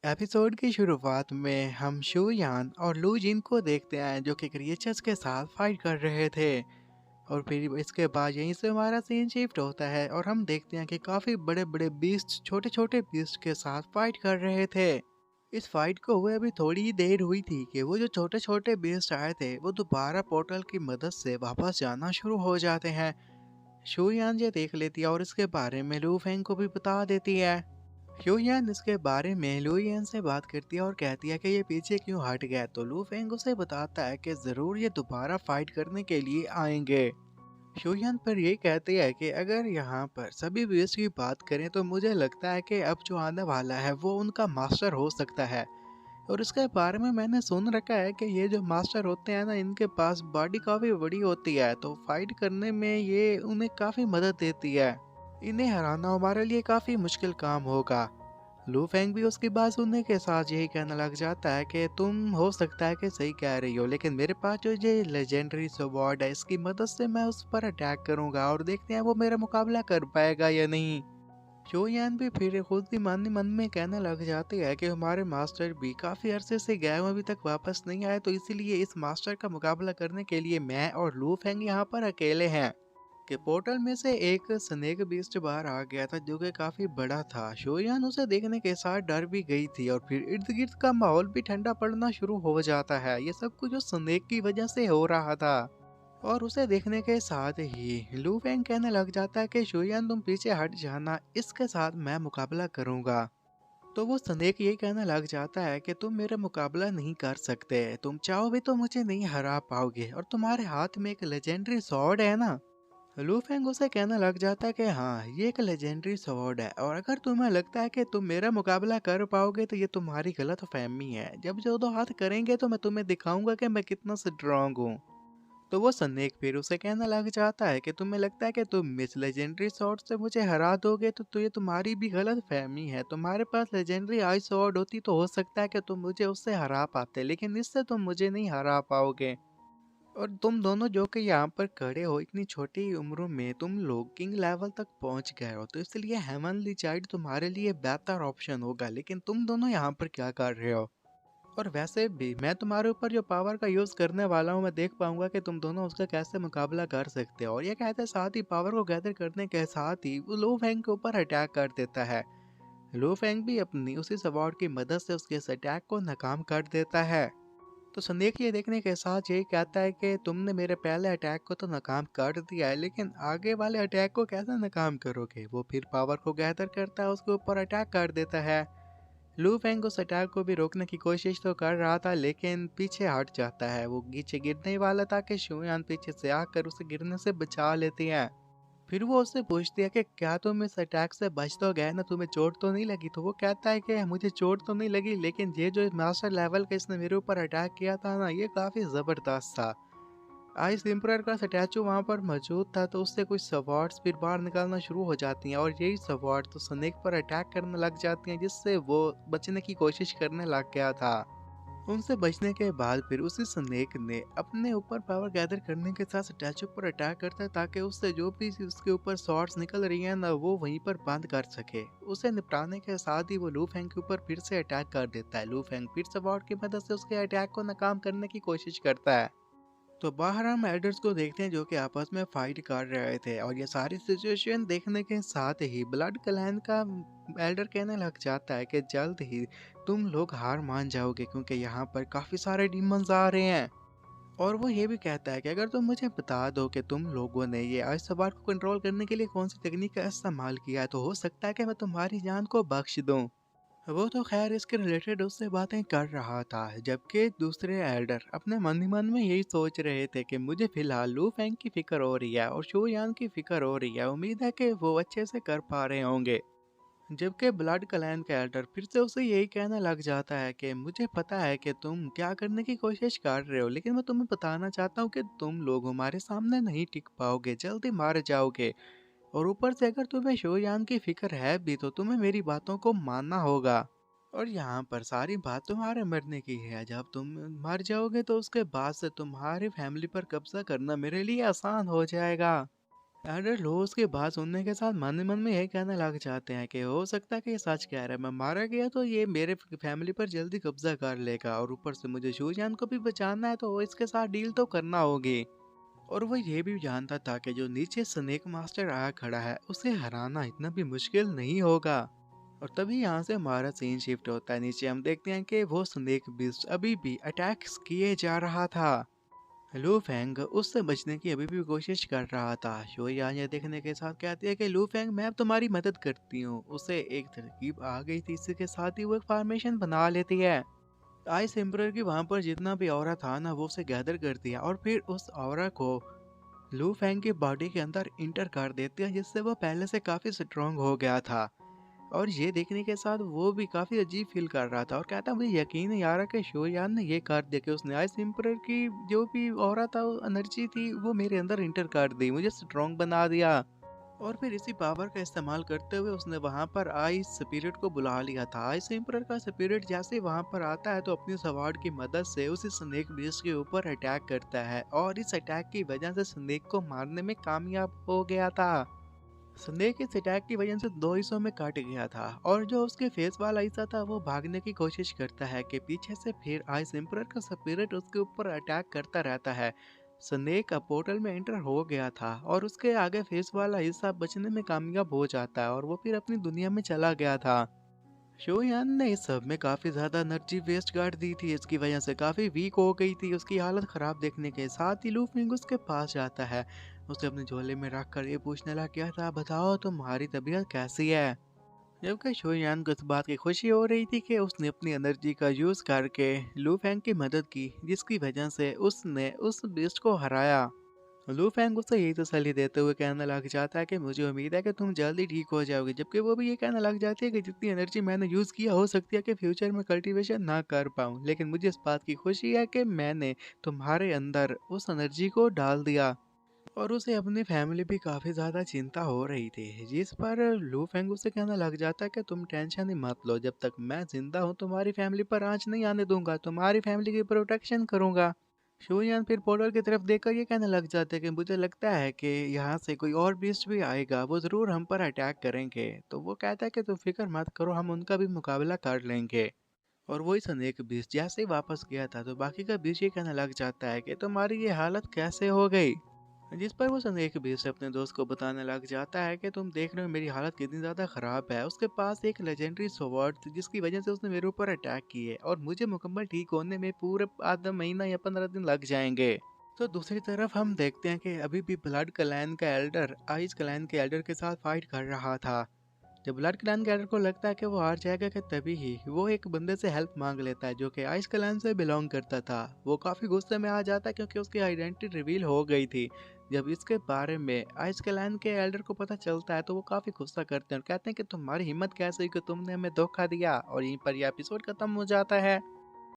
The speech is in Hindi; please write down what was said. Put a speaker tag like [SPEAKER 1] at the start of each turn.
[SPEAKER 1] एपिसोड की शुरुआत में हम शू यान और लू जिन को देखते हैं जो कि क्रिएचर्स के साथ फाइट कर रहे थे। और फिर इसके बाद यहीं से हमारा सीन शिफ्ट होता है और हम देखते हैं कि काफ़ी बड़े बड़े बीस्ट छोटे छोटे बीस्ट के साथ फाइट कर रहे थे। इस फाइट को हुए अभी थोड़ी ही देर हुई थी कि वो जो छोटे छोटे बीस्ट आए थे वो दोबारा पोर्टल की मदद से वापस जाना शुरू हो जाते हैं। शू यान ये देख लेती है और इसके बारे में लू फेंग को भी बता देती है। ह्यूयन इसके बारे में लुयन से बात करती है और कहती है कि ये पीछे क्यों हट गया, तो लू फेंग उसे बताता है कि जरूर ये दोबारा फाइट करने के लिए आएंगे। ह्यूयन पर ये कहते हैं कि अगर यहाँ पर सभी बीस्ट की बात करें तो मुझे लगता है कि अब जो आने वाला है वो उनका मास्टर हो सकता है। और इसके बारे में मैंने सुन रखा है कि ये जो मास्टर होते हैं ना, इनके पास बॉडी काफ़ी बड़ी होती है, तो फाइट करने में ये उन्हें काफ़ी मदद देती है। इन्हें हराना हमारे लिए काफ़ी मुश्किल काम होगा। लू फेंग भी उसकी बात सुनने के साथ यही कहने लग जाता है कि तुम हो सकता है कि सही कह रही हो, लेकिन मेरे पास जो ये लेजेंडरी स्वॉर्ड है इसकी मदद से मैं उस पर अटैक करूंगा और देखते हैं वो मेरा मुकाबला कर पाएगा या नहीं। शोयान भी फिर खुद ही मन में कहने लग जाती है कि हमारे मास्टर भी काफी अरसे से गए हुए अभी तक वापस नहीं आए, तो इसीलिए इस मास्टर का मुकाबला करने के लिए मैं और लू फेंग यहाँ पर अकेले हैं। कि पोर्टल में से एक स्नेक बीस्ट बाहर आ गया था जो कि काफी बड़ा था। शोयान उसे देखने के साथ डर भी गई थी और फिर इर्द गिर्द का माहौल भी ठंडा पड़ना शुरू हो जाता है। ये सब कुछ उस स्नेक की वजह से हो रहा था। और उसे देखने के साथ ही लू फेंग कहने लग जाता है कि शोयान तुम पीछे हट जाना, इसके साथ मैं मुकाबला करूंगा। तो वो स्नेक ये कहने लग जाता है कि तुम मेरा मुकाबला नहीं कर सकते, तुम चाहो भी तो मुझे नहीं हरा पाओगे, और तुम्हारे हाथ में एक लेजेंडरी सॉर्ड है ना। लू फेंग उसे कहने लग जाता है कि हाँ, ये एक लेजेंडरी स्वॉर्ड है और अगर तुम्हें लगता है कि तुम मेरा मुकाबला कर पाओगे तो ये तुम्हारी गलत फहमी है। जब जो दो हाथ करेंगे तो मैं तुम्हें दिखाऊंगा कि मैं कितना स्ट्रांग हूँ। तो वो स्नेक फिर उसे कहने लग जाता है कि तुम्हें लगता है कि तुम इस लेजेंडरी स्वॉर्ड से मुझे हरा दोगे, तो ये तुम्हारी भी गलत फहमी है। तुम्हारे पास लेजेंडरी आई स्वॉर्ड होती तो हो सकता है कि तुम मुझे उससे हरा पाते, लेकिन इससे तुम मुझे नहीं हरा पाओगे। और तुम दोनों जो कि यहाँ पर खड़े हो, इतनी छोटी उम्र में तुम लोग किंग लेवल तक पहुंच गए हो, तो इसलिए हेवनली चाइल्ड तुम्हारे लिए बेहतर ऑप्शन होगा। लेकिन तुम दोनों यहाँ पर क्या कर रहे हो? और वैसे भी मैं तुम्हारे ऊपर जो पावर का यूज करने वाला हूँ, मैं देख पाऊंगा कि तुम दोनों उसका कैसे मुकाबला कर सकते हो। और ये कहते साथ ही पावर को गैदर करने के साथ ही वो लो फैंग के ऊपर अटैक कर देता है। लो फैंग भी अपनी उसी सवार की मदद से उसके इस अटैक को नाकाम कर देता है। तो संदेश ये देखने के साथ यही कहता है कि तुमने मेरे पहले अटैक को तो नाकाम कर दिया है, लेकिन आगे वाले अटैक को कैसे नाकाम करोगे। वो फिर पावर को गैदर करता है, उसके ऊपर अटैक कर देता है। लू फेंग उस अटैक को भी रोकने की कोशिश तो कर रहा था, लेकिन पीछे हट जाता है। वो नीचे गिरने वाला था कि शुयान पीछे से आकर उसे गिरने से बचा लेती है। फिर वो उससे पूछती है कि क्या तुम इस अटैक से बच तो गए ना, तुम्हें चोट तो नहीं लगी। तो वो कहता है कि मुझे चोट तो नहीं लगी, लेकिन ये जो मास्टर लेवल का इसने मेरे ऊपर अटैक किया था ना, ये काफी जबरदस्त था। आइस एम्परर का स्टैचू वहां पर मौजूद था, तो उससे कुछ स्वॉर्ड्स फिर बाहर निकलना शुरू हो जाती हैं और यही स्वॉर्ड तो स्नेक पर अटैक करने लग जाती हैं, जिससे वो बचने की कोशिश करने लग गया था। उनसे बचने के बाद फिर उसी स्नेक ने अपने ऊपर पावर गैदर करने के साथ स्टैचू पर अटैक करता है, ताकि उससे जो भी उसके ऊपर शॉट्स निकल रही हैं ना, वो वहीं पर बंद कर सके। उसे निपटाने के साथ ही वो लू फेंग के ऊपर फिर से अटैक कर देता है। लू फेंग फिर से वॉर्ड की मदद से उसके अटैक को नाकाम करने की कोशिश करता है। तो बाहर हम एल्डर्स को देखते हैं जो कि आपस में फाइट कर रहे थे, और ये सारी सिचुएशन देखने के साथ ही ब्लड क्लैन का एल्डर कहने लग जाता है कि जल्द ही तुम लोग हार मान जाओगे, क्योंकि यहाँ पर काफी सारे डीमंस आ रहे हैं। और वो ये भी कहता है कि अगर तुम मुझे बता दो कि तुम लोगों ने ये आज सवार को कंट्रोल करने के लिए कौन सी टेक्निक का इस्तेमाल किया है, तो हो सकता है कि मैं तुम्हारी जान को बख्श दूं। वो तो खैर इसके रिलेटेड उससे बातें कर रहा था, जबकि दूसरे एल्डर अपने मन ही मन में यही सोच रहे थे कि मुझे फिलहाल लू फेंग की फिक्र हो रही है और शोयान की फिक्र हो रही है, उम्मीद है कि वो अच्छे से कर पा रहे होंगे। जबकि ब्लड क्लैन का एल्डर फिर से उसे यही कहने लग जाता है कि मुझे पता है कि तुम क्या करने की कोशिश कर रहे हो, लेकिन मैं तुम्हें बताना चाहता हूँ कि तुम लोग हमारे सामने नहीं टिक पाओगे, जल्दी मार जाओगे। और ऊपर से अगर तुम्हें शोयान की फिक्र है भी तो तुम्हें मेरी बातों को मानना होगा। और यहाँ पर सारी बात तुम्हारे मरने की है। जब तुम मर जाओगे तो उसके बाद से तुम्हारी फैमिली पर कब्जा करना मेरे लिए आसान हो जाएगा। एल्डर लो उसकी बात सुनने के साथ मन ही मन में यही कहने लग जाते हैं कि हो सकता है कि ये सच कह रहा है, मैं मारा गया तो ये मेरे फैमिली पर जल्दी कब्जा कर लेगा और ऊपर से मुझे शूजान को भी बचाना है, तो इसके साथ डील तो करना होगी। और वो ये भी जानता था कि जो नीचे स्नेक मास्टर आया खड़ा है उसे हराना इतना भी मुश्किल नहीं होगा। और तभी यहाँ से हमारा सीन शिफ्ट होता है नीचे, हम देखते हैं कि वो स्नेक बीस्ट अभी भी अटैक्स किए जा रहा था। लू फेंग उससे बचने की अभी भी कोशिश कर रहा था। शोयान ये देखने के साथ कहती है कि लू फेंग मैं अब तुम्हारी मदद करती हूँ। उसे एक तरकीब आ गई थी, इसी के साथ ही वो एक फॉर्मेशन बना लेती है। आइस एम्परर की वहां पर जितना भी ऑरा था ना, वो उसे गैदर करती है और फिर उस ऑरा को लू फेंग की बॉडी के अंदर इंटर कर देती है, जिससे वो पहले से काफी स्ट्रांग हो गया था। और ये देखने के साथ वो भी काफी अजीब फील कर रहा था और कहता मुझे यकीन नहीं आ रहा कि शोयान ने ये कर दिया कि उसने आइस एम्परर की जो भी ऑरा था, एनर्जी थी, वो मेरे अंदर इंटर कर दी, मुझे स्ट्रांग बना दिया। और फिर इसी पावर का इस्तेमाल करते हुए उसने वहां पर आइस स्पिरिट को बुला लिया था। आइस एम्परर का स्पिरिट जैसे वहां पर आता है तो अपनी स्वॉर्ड की मदद से उसी स्नेक बीस्ट के ऊपर अटैक करता है और इस अटैक की वजह से स्नेक को मारने में कामयाब हो गया था। स्नेक इस अटैक की वजह से दो हिस्सों में काट गया था और जो उसके फेस वाला हिस्सा था वो भागने की कोशिश करता है कि पीछे से, फिर आइस एम्परर का स्पिरिट उसके ऊपर अटैक करता रहता है। स्नेक अब पोर्टल में एंटर हो गया था और उसके आगे फेस वाला हिस्सा बचने में कामयाब हो जाता है और वो फिर अपनी दुनिया में चला गया था। शोयान ने इस सब में काफी ज्यादा एनर्जी वेस्ट कर दी थी, इसकी वजह से काफी वीक हो गई थी। उसकी हालत खराब देखने के साथ ही लूफिंग उसके पास जाता है। उसे अपने झोले में रख कर ये पूछने लगा क्या था, बताओ तुम्हारी तबीयत कैसी है। जबकि शोयान को इस बात की खुशी हो रही थी कि उसने अपनी एनर्जी का यूज करके लू फेंग की मदद की, जिसकी वजह से उसने उस बीस्ट को हराया। लू फेंग उसे यही तसल्ली देते हुए कहने लग जाता है कि मुझे उम्मीद है कि तुम जल्दी ठीक हो जाओगे, जबकि वो भी ये कहने लग जाती है कि जितनी एनर्जी मैंने यूज किया हो सकती है कि फ्यूचर में कल्टीवेशन ना कर पाऊँ, लेकिन मुझे इस बात की खुशी है कि मैंने तुम्हारे अंदर उस एनर्जी को डाल दिया। और उसे अपनी फैमिली भी काफी ज्यादा चिंता हो रही थी, जिस पर लू फेंग उसे कहने लग जाता है कि तुम टेंशन ही मत लो, जब तक मैं जिंदा हूँ तुम्हारी फैमिली पर आंच नहीं आने दूंगा, तुम्हारी फैमिली की प्रोटेक्शन करूंगा। शोयान फिर पोर्टल की तरफ देखकर ये कहने लग जाते हैं कि मुझे लगता है कि यहाँ से कोई और बीस्ट भी आएगा, वो जरूर हम पर अटैक करेंगे। तो वो कहता है कि तुम फिक्र मत करो, हम उनका भी मुकाबला कर लेंगे। और वही स्नेक बीस्ट जैसे ही वापस गया था तो बाकी का बीस्ट ये कहने लग जाता है कि तुम्हारी ये हालत कैसे हो गई। जिस पर वो स्नेक बीस्ट अपने दोस्त को बताने लग जाता है कि तुम देख रहे हो मेरी हालत कितनी ज्यादा खराब है, उसके पास एक लेजेंडरी स्वॉर्ड थी जिसकी वजह से उसने मेरे ऊपर अटैक किए और मुझे मुकम्मल ठीक होने में पूरे आधा महीना या 15 दिन लग जाएंगे। तो दूसरी तरफ हम देखते हैं कि अभी भी ब्लड क्लैन का एल्डर आइस क्लैन के एल्डर के साथ फाइट कर रहा था। जब ब्लड क्लैन कैडर को लगता है कि वो हार जाएगा कि तभी ही वो एक बंदे से हेल्प मांग लेता है जो कि आइस क्लैन से बिलोंग करता था। वो काफी गुस्से में आ जाता है क्योंकि उसकी आइडेंटिटी रिवील हो गई थी। जब इसके बारे में आइस क्लैन के एल्डर को पता चलता है तो वो काफी गुस्सा करते हैं और कहते हैं कि तुम्हारी हिम्मत कैसे हुई कि तुमने हमें धोखा दिया, और यहीं पर यह एपिसोड खत्म हो जाता है।